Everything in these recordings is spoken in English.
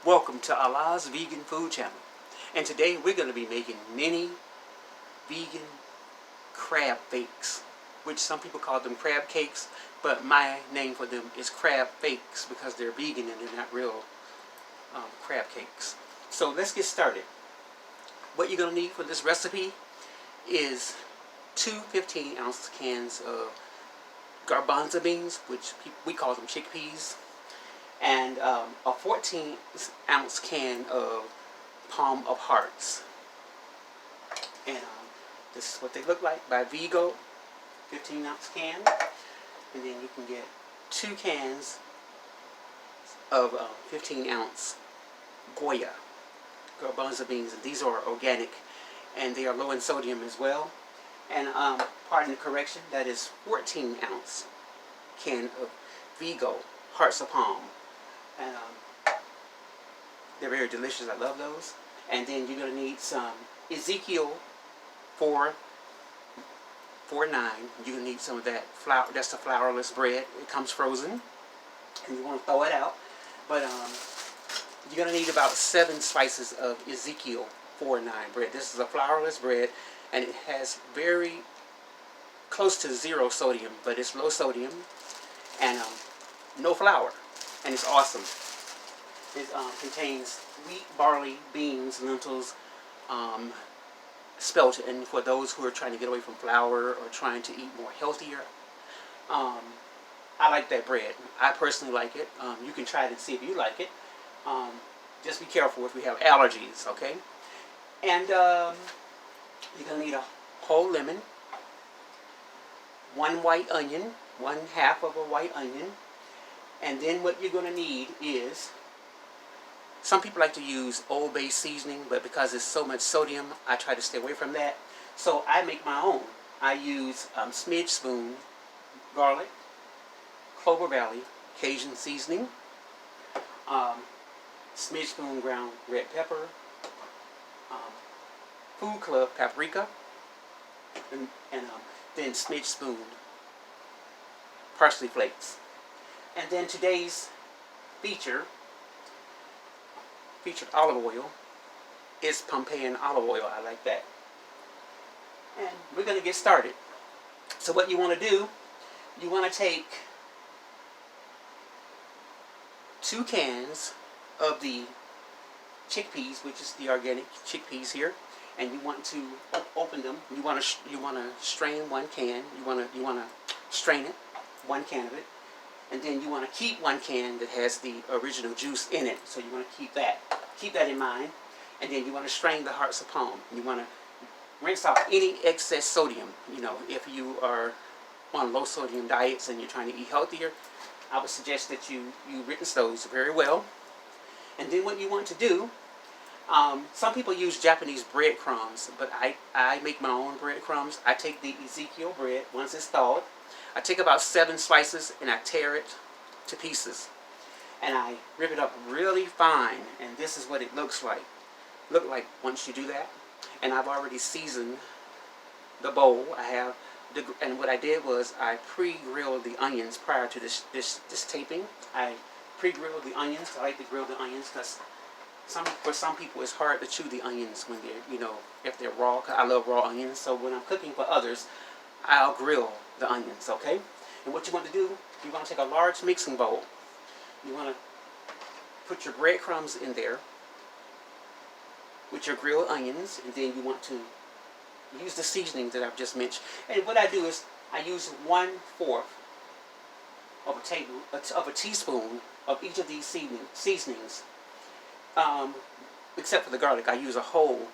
Welcome to Allah's Vegan Food Channel. And today we're going to be making mini vegan crab fakes, which some people call them crab cakes, but my name for them is crab fakes because they're vegan and they're not real crab cakes. So let's get started. What you're going to need for this recipe is two 15-ounce cans of garbanzo beans, which we call them chickpeas, and a 14-ounce can of palm of hearts. And this is what they look like by Vigo, 15-ounce can. And then you can get 2 cans of 15-ounce Goya garbanzo beans. And these are organic and they are low in sodium as well. And pardon the correction, that is 14-ounce can of Vigo hearts of palm. And they're very delicious. I love those. And then you're going to need some Ezekiel 4-9. You're going to need some of that flour. That's the flourless bread. It comes frozen. And you want to throw it out. But you're going to need about 7 slices of Ezekiel 4-9 bread. This is a flourless bread. And it has very close to 0 sodium. But it's low sodium. And no flour. And it's awesome. It contains wheat, barley, beans, lentils, spelt. And for those who are trying to get away from flour or trying to eat more healthier, I like that bread. I personally like it. You can try it and see if you like it. Just be careful if you have allergies, okay? And you're going to need a whole lemon, 1 white onion, 1/2 of a white onion. And then what you're going to need is, some people like to use Old Bay seasoning, but because it's so much sodium, I try to stay away from that. So I make my own. I use smidge spoon garlic, Clover Valley Cajun seasoning, smidge spoon ground red pepper, Food Club paprika, and then smidge spoon parsley flakes. And then today's featured olive oil is Pompeian olive oil. I like that. And we're going to get started. So what you want to do, you want to take 2 cans of the chickpeas, which is the organic chickpeas here, and you want to open them. You want to strain 1 can. You want to strain it, 1 can of it. And then you want to keep 1 can that has the original juice in it. So you want to keep that in mind. And then you want to strain the hearts of palm. You want to rinse off any excess sodium. You know, if you are on low sodium diets and you're trying to eat healthier, I would suggest that you rinse those very well. And then what you want to do, some people use Japanese breadcrumbs, but I make my own breadcrumbs. I take the Ezekiel bread once it's thawed. I take about 7 slices and I tear it to pieces. And I rip it up really fine. And this is what it looks like. Look like once you do that. And I've already seasoned the bowl. And what I did was I pre-grilled the onions prior to this taping. I pre-grilled the onions. I like to grill the onions because for some people it's hard to chew the onions when they're, if they're raw. Cause I love raw onions. So when I'm cooking for others, I'll grill the onions, okay? And what you want to do, you want to take a large mixing bowl. You want to put your breadcrumbs in there with your grilled onions, and then you want to use the seasonings that I've just mentioned. And what I do is I use 1/4 of a teaspoon of each of these seasonings. Except for the garlic, I use a whole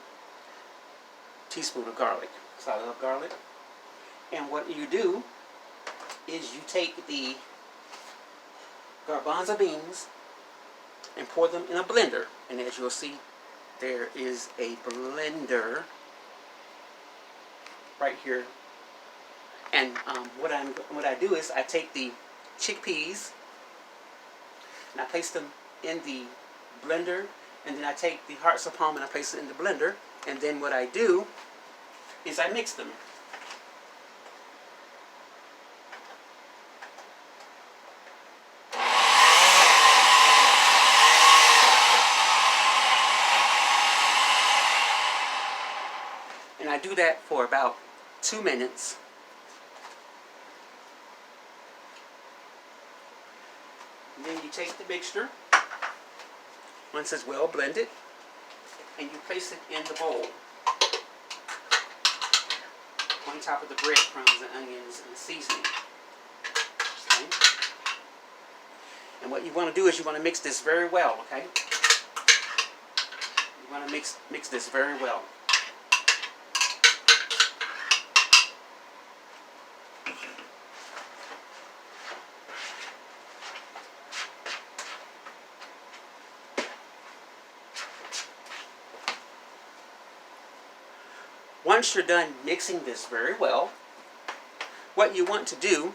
teaspoon of garlic. So I love garlic. And what you do is you take the garbanzo beans and pour them in a blender. And as you'll see, there is a blender right here. And what I do is I take the chickpeas and I place them in the blender. And then I take the hearts of palm and I place it in the blender. And then what I do is I mix them. do that for about 2 minutes. And then you take the mixture, once it's well blended, and you place it in the bowl on top of the breadcrumbs and onions and seasoning. Okay? And what you want to do is you want to mix this very well, okay? You want to mix this very well. Once you're done mixing this very well, what you want to do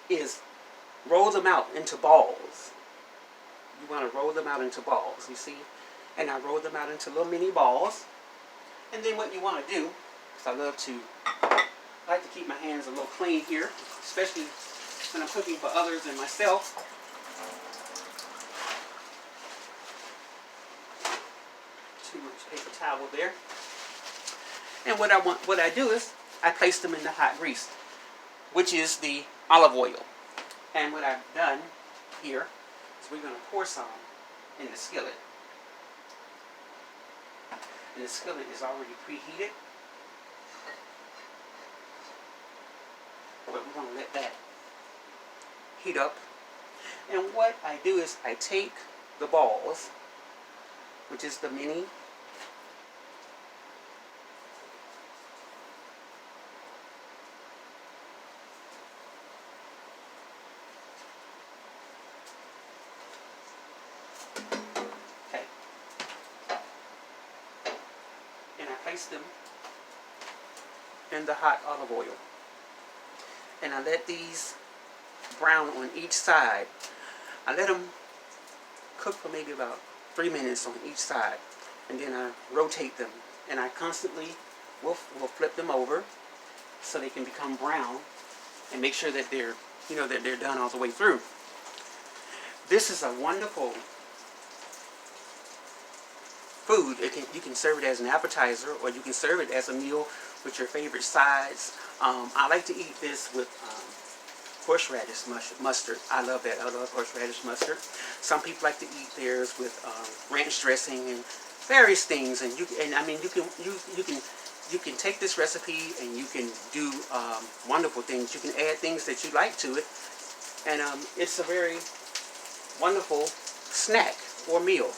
is roll them out into balls. You want to roll them out into balls, you see? And I roll them out into little mini balls. And then what you want to do, because I like to keep my hands a little clean here, especially when I'm cooking for others and myself. Too much paper towel there. And what I do is I place them in the hot grease, which is the olive oil. And what I've done here is we're going to pour some in the skillet. And the skillet is already preheated, but we're going to let that heat up. And what I do is I take the balls, which is the mini, place them in the hot olive oil, and I let these brown on each side. I let them cook for maybe about 3 minutes on each side, and then I rotate them, and I constantly will flip them over so they can become brown, and make sure that they're done all the way through. This is a wonderful food. You can serve it as an appetizer, or you can serve it as a meal with your favorite sides. I like to eat this with horseradish mustard. I love that. I love horseradish mustard. Some people like to eat theirs with ranch dressing and various things. And you can take this recipe and you can do wonderful things. You can add things that you like to it, and it's a very wonderful snack or meal.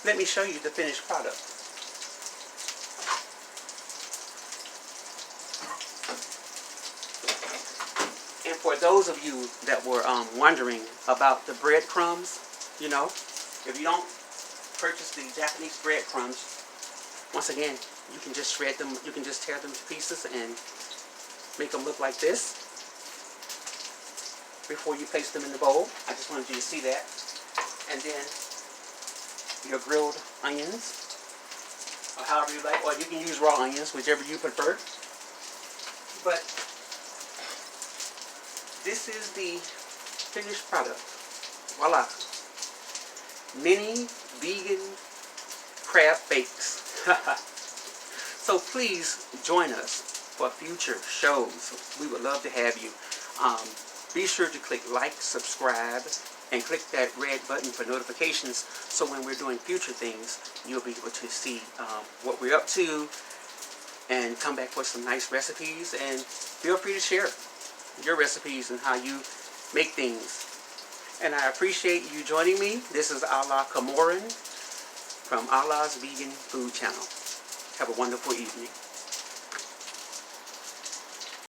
Let me show you the finished product. And for those of you that were wondering about the breadcrumbs, if you don't purchase the Japanese breadcrumbs, once again, you can just shred them, you can just tear them to pieces and make them look like this before you place them in the bowl. I just wanted you to see that. And then your grilled onions, or however you like, or you can use raw onions, whichever you prefer. But this is the finished product. Voila! Mini vegan crab bakes. So please join us for future shows. We would love to have you. Be sure to click like, subscribe, and click that red button for notifications, so when we're doing future things, you'll be able to see what we're up to, and come back for some nice recipes. And feel free to share your recipes and how you make things. And I appreciate you joining me. This is Ahlah Kamoran from Allah's Vegan Food Channel. Have a wonderful evening.